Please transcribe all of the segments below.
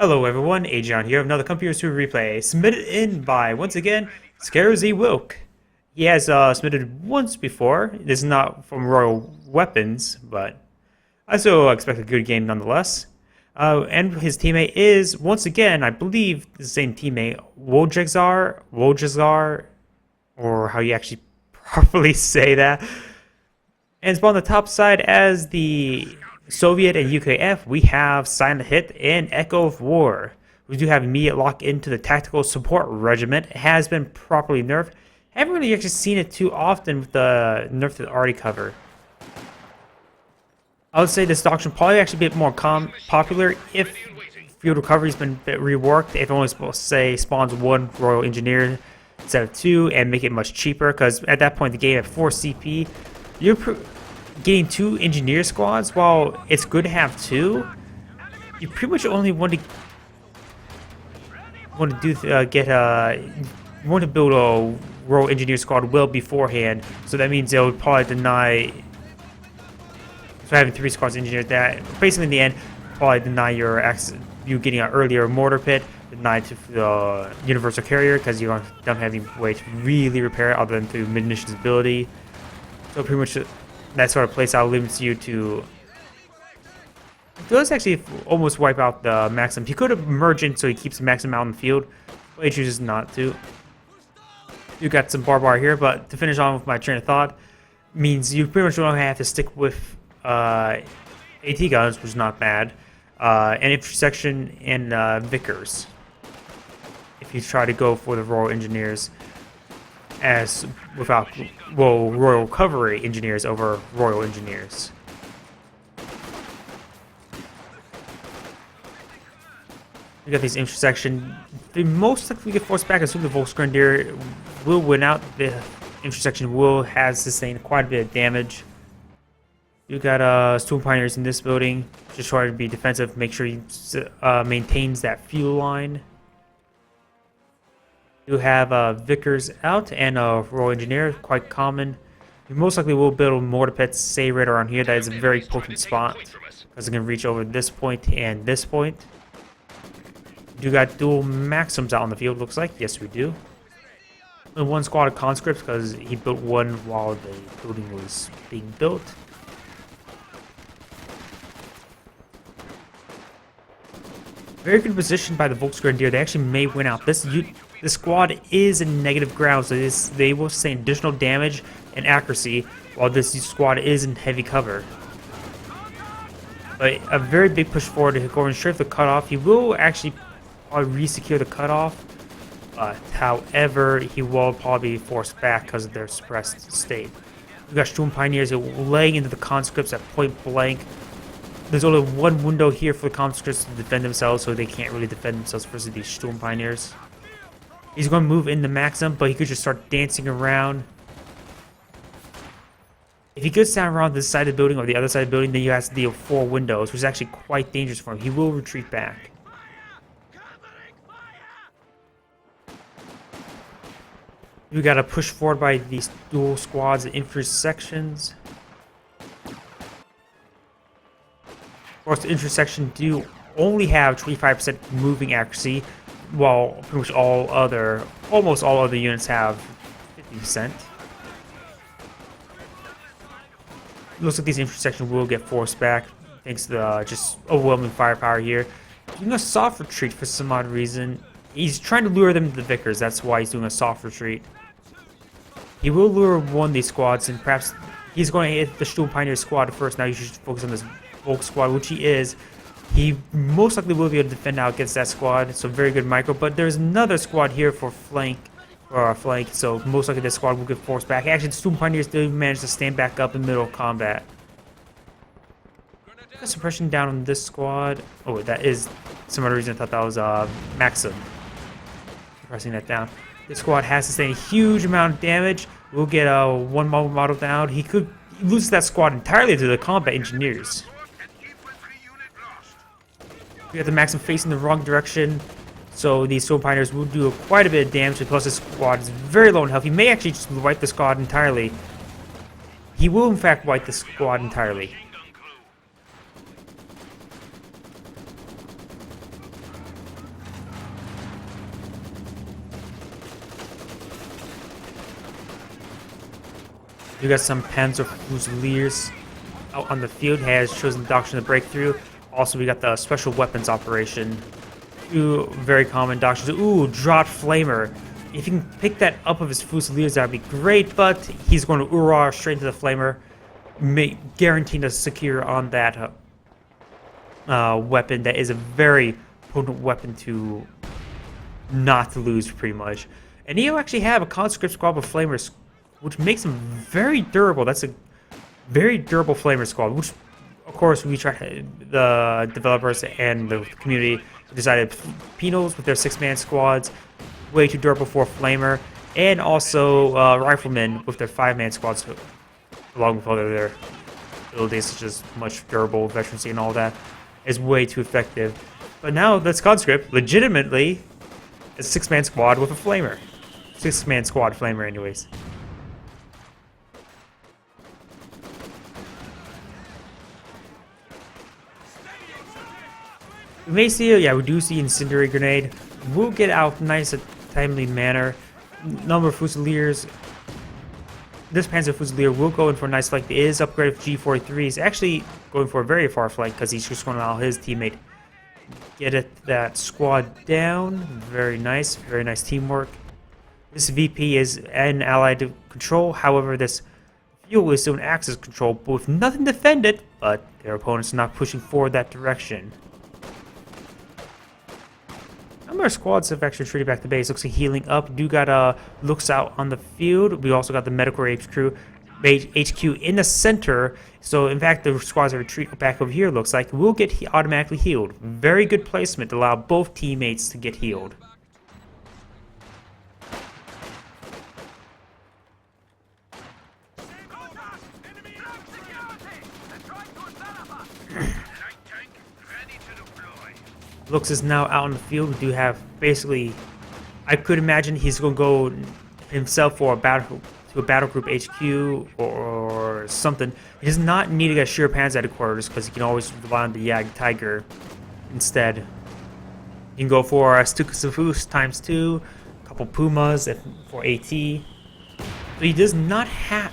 Hello everyone, Agion here of another Computer Super Replay, submitted in by, once again, SzaryWilk. He has submitted once before. This is not from Royal Weapons, but I still expect a good game nonetheless. And his teammate is, once again, I believe the same teammate, Wojxar, or how you actually properly say that. And it's on the top side as the Soviet and UKF, we have SilentHIT and Echo of War. We do have immediate lock into the Tactical Support Regiment. It has been properly nerfed. Haven't really actually seen it too often with the nerf that already cover. I would say this doctrine probably actually be a bit more popular if field recovery's been a bit reworked. If it only say spawns one Royal Engineer instead of two, and make it much cheaper, because at that point the game at 4 CP, you're getting 2 engineer squads. While it's good to have 2, you pretty much only want to build a Royal Engineer squad well beforehand. So that means they'll probably deny. So having 3 squads engineered, that basically in the end probably deny you getting an earlier mortar pit, deny to the universal carrier, because you don't have any way to really repair it other than through munitions ability. So pretty much that sort of playstyle limits you to. It does actually almost wipe out the Maxim. He could have merged in so he keeps the Maxim out in the field, but he chooses not to. You got some barbed here, but to finish on with my train of thought, means you pretty much don't have to stick with AT guns, which is not bad, and infantry section and Vickers. If you try to go for the Royal Engineers, as without Royal Cavalry Engineers over Royal Engineers. We got these intersection. They most likely get forced back. I assume the Wojxar will win out. The intersection will has sustained quite a bit of damage. You got Storm Pioneers in this building. Just try to be defensive. Make sure he maintains that fuel line. You have Vickers out and a Royal Engineer, quite common. You most likely will build mortar pits, say right around here. That is a very potent spot, because it can reach over this point and this point. You got dual Maxims out on the field, looks like. Yes, we do. And 1 squad of conscripts, because he built one while the building was being built. Very good position by the Wojxar. They actually may win out. This squad is in negative ground, so they will sustain additional damage and accuracy, while this squad is in heavy cover. But a very big push forward to go and straight the cutoff. He will actually probably re-secure the cutoff. However, he will probably be forced back because of their suppressed state. We got Storm Pioneers laying into the conscripts at point blank. There's only one window here for the conscripts to defend themselves, so they can't really defend themselves versus these Storm Pioneers. He's going to move in the Maxim, but he could just start dancing around. If he could stand around this side of the building or the other side of the building, then you have to deal with 4 windows, which is actually quite dangerous for him. He will retreat back. We got to push forward by these dual squads and infantry sections. Of course, the intersection do only have 25% moving accuracy, while pretty much almost all other units have 50%. Looks like these intersections will get forced back thanks to the just overwhelming firepower here. Doing a soft retreat for some odd reason. He's trying to lure them to the Vickers. That's why he's doing a soft retreat. He will lure one of these squads, and perhaps he's going to hit the Storm Pioneer squad first. Now you should focus on this Volk squad, which he is. He most likely will be able to defend out against that squad, so very good micro. But there's another squad here for flank, so most likely this squad will get forced back. Actually, the Storm Pioneers did manage to stand back up in the middle of combat. Got suppression down on this squad. Oh, that is some other reason I thought that was Maxim. Pressing that down. This squad has sustained a huge amount of damage. We'll get one model down. He could lose that squad entirely to the combat engineers. We got the Maxim facing the wrong direction, so these Storm Pioneers will do quite a bit of damage, plus this squad is very low in health. He may actually just wipe the squad entirely. He will in fact wipe the squad entirely. You got some Panzer Fusiliers out on the field, has chosen the doctrine of breakthrough. Also, we got the special weapons operation. Two very common doctrines. Ooh, Draught Flamer. If you can pick that up of his Fusiliers, that would be great, but he's going to Urar straight into the Flamer, guaranteeing a secure on that weapon. That is a very potent weapon to not lose, pretty much. And he'll actually have a conscript squad with Flamers, which makes him very durable. That's a very durable Flamer squad, which, of course, we try, the developers and the community decided Penals with their 6-man squads, way too durable for a Flamer, and also Riflemen with their 5-man squads, along with other their abilities such as much durable, veterancy, and all that, is way too effective. But now this conscript legitimately is a 6-man squad with a Flamer. 6-man squad Flamer, anyways. We may see, yeah, we do see Incendiary Grenade. We'll get out nice, timely manner. Number of Fusiliers. This Panzer Fusilier will go in for a nice flank. It is upgraded with G43. He's actually going for a very far flank because he's just going to allow his teammate get that squad down. Very nice teamwork. This VP is an allied control. However, this fuel is still an Axis control, but with nothing defended. But their opponents are not pushing forward that direction. Some of our squads have actually retreated back to base. Looks like healing up. Do got looks out on the field. We also got the medical HQ in the center. So in fact, the squads that retreat back over here looks like will get automatically healed. Very good placement to allow both teammates to get healed. Looks is now out on the field. We do have basically, I could imagine he's going to go himself for a battle group HQ or something. He does not need to get Sheer Panzer headquarters because he can always rely on the Yag Tiger instead. You can go for a Stuka times 2, a couple Pumas for AT. So he does not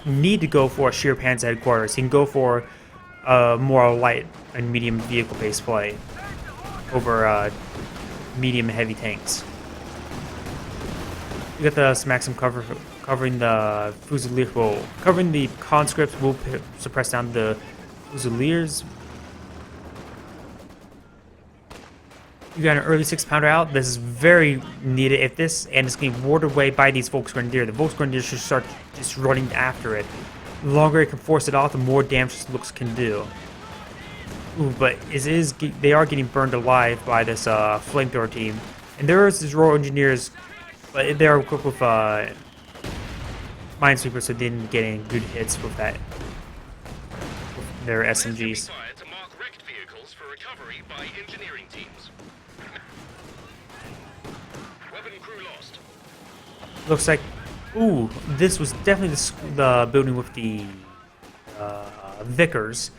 need to go for a Sheer Panzer headquarters. He can go for more light and medium vehicle-based play over medium and heavy tanks. You got the Maxim covering the Fusiliers, well, covering the conscripts will suppress down the Fusiliers. You got an early 6-pounder out. This is very needed. If this and it's getting warded away by these Volksgrenadier, the Volksgrenadier should start just running after it. The longer it can force it off, the more damage this looks can do. Ooh, but they are getting burned alive by this flamethrower team. And there is these Royal Engineers, but they are equipped with Minesweepers, so they didn't get any good hits with that. With their SMGs. Looks like, ooh, this was definitely the building with the Vickers.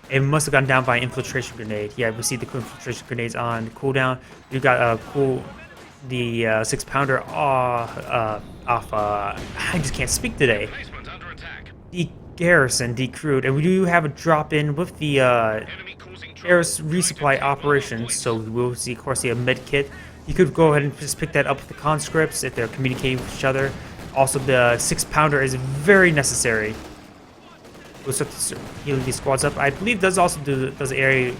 It must have gone down by an infiltration grenade. Yeah, we see the infiltration grenades on cooldown. You got the 6-pounder off. I just can't speak today. The garrison decrewed, and we do have a drop in with the air resupply operations. So we will see, of course, a med kit. You could go ahead and just pick that up with the conscripts if they're communicating with each other. Also, the 6-pounder is very necessary. We'll start to heal these squads up. I believe does area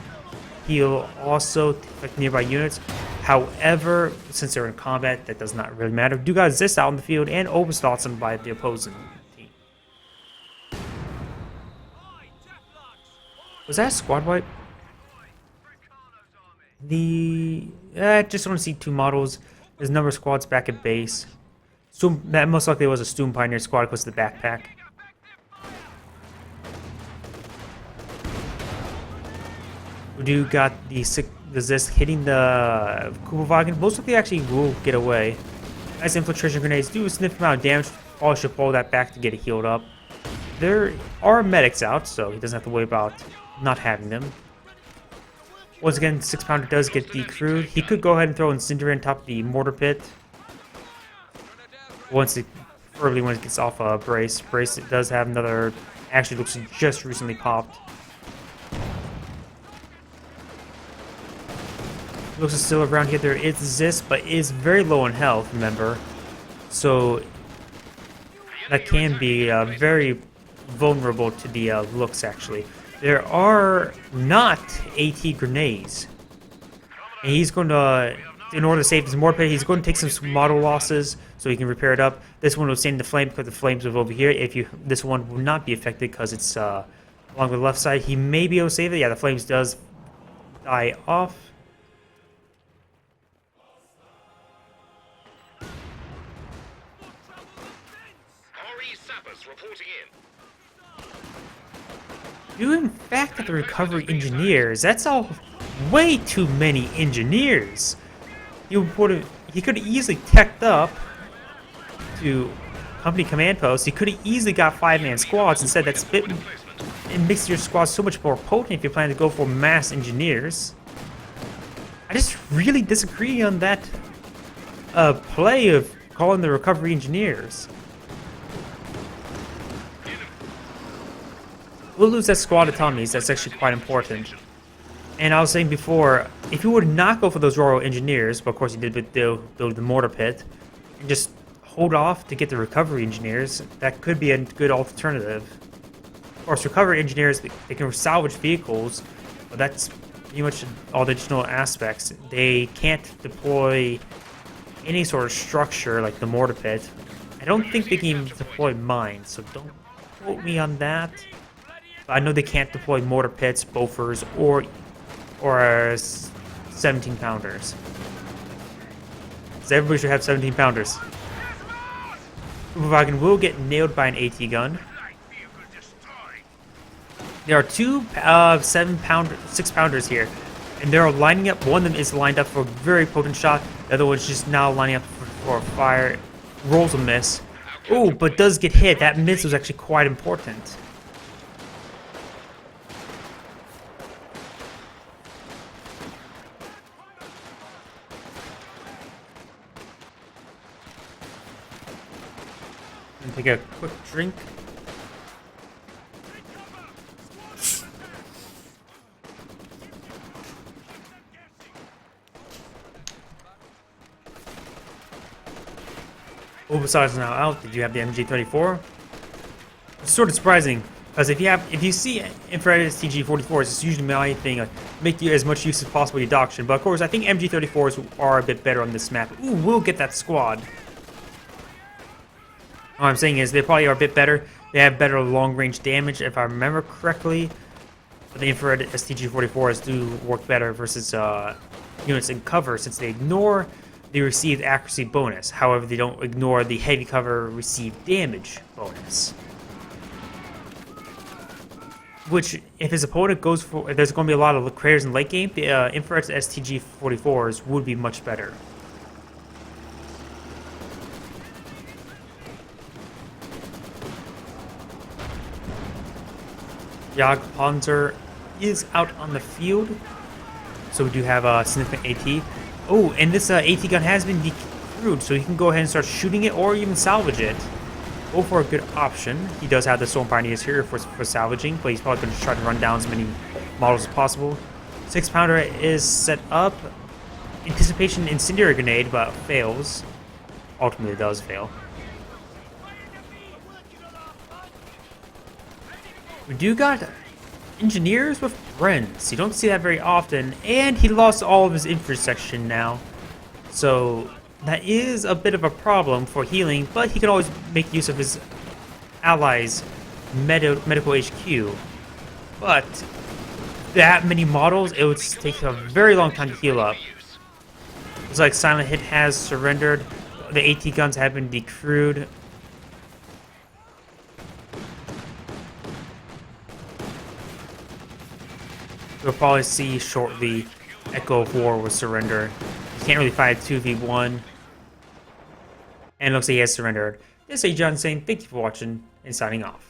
heal also to affect nearby units. However, since they're in combat, that does not really matter. Do got Zist out in the field and Oberstolzen by the opposing team. Was that a squad wipe? I just want to see 2 models. There's a number of squads back at base. So that most likely was a Stoom Pioneer squad because of the backpack. We do got the Zist hitting the Kubelwagen. Most likely actually will get away. Nice infiltration grenades do a significant amount of damage. Paul should pull that back to get it healed up. There are medics out, so he doesn't have to worry about not having them. Once again, 6-pounder does get decrewed. He could go ahead and throw Incendiary on top of the mortar pit. Once it Preferably when it gets off a brace. Brace it does have another. Actually, looks like just recently popped. Looks is still around here. There is this, but is very low in health. Remember, so that can be very vulnerable to the looks. Actually, there are not AT grenades, and he's going to. In order to save his mortar, he's going to take some model losses so he can repair it up. This one will stay in the flame because the flames are over here. This one will not be affected because it's along the left side. He may be able to save it. Yeah, the flames does die off. You in fact have the recovery engineers. That's all. Way too many engineers. He could have easily teched up to company command posts. He could have easily got 5-man squads. Instead, it makes your squad so much more potent if you plan to go for mass engineers. I just really disagree on that play of calling the recovery engineers. We'll lose that squad autonomies. That's actually quite important. And I was saying before, if you would not go for those Royal Engineers, but of course you did with the mortar pit, and just hold off to get the recovery engineers, that could be a good alternative. Of course, recovery engineers, they can salvage vehicles, but that's pretty much all the additional aspects. They can't deploy any sort of structure like the mortar pit. I don't think they can even deploy mines, so don't quote me on that. But I know they can't deploy mortar pits, Bofors, or 17-pounders. So everybody should have 17-pounders. Wagen will get nailed by an AT gun. There are two 6-pounders here, and they're lining up. One of them is lined up for a very potent shot. The other one's just now lining up for a fire. Rolls a miss. Oh, but does get hit. That miss was actually quite important. Take a quick drink. Wojxar is now out. Did you have the MG34? It's sort of surprising because if you see infrared STG-44s, it's usually my thing, make you as much use as possible of the doctrine. But of course, I think MG34s are a bit better on this map. Ooh, we'll get that squad. What I'm saying is they probably are a bit better. They have better long-range damage, if I remember correctly. But the infrared STG-44s do work better versus units in cover, since they ignore the received accuracy bonus. However, they don't ignore the heavy cover received damage bonus. Which, if his opponent goes for, if there's going to be a lot of craters in late game, the infrared STG-44s would be much better. Panzer is out on the field, so we do have a significant AT. Oh, and this AT gun has been decrewed, so you can go ahead and start shooting it or even salvage it. Go for a good option. He does have the Storm Pioneers here for salvaging, but he's probably going to try to run down as many models as possible. 6-pounder is set up. Anticipation Incendiary Grenade, but fails. Ultimately, it does fail. We do got engineers with friends. You don't see that very often, and he lost all of his infantry section now. So that is a bit of a problem for healing, but he can always make use of his allies' medical HQ. But that many models, it would take a very long time to heal up. Looks like SilentHIT has surrendered. The AT guns have been decrewed. We'll probably see shortly Echo of War will surrender. You can't really fight a 2v1. And it looks like he has surrendered. This is Agion saying thank you for watching and signing off.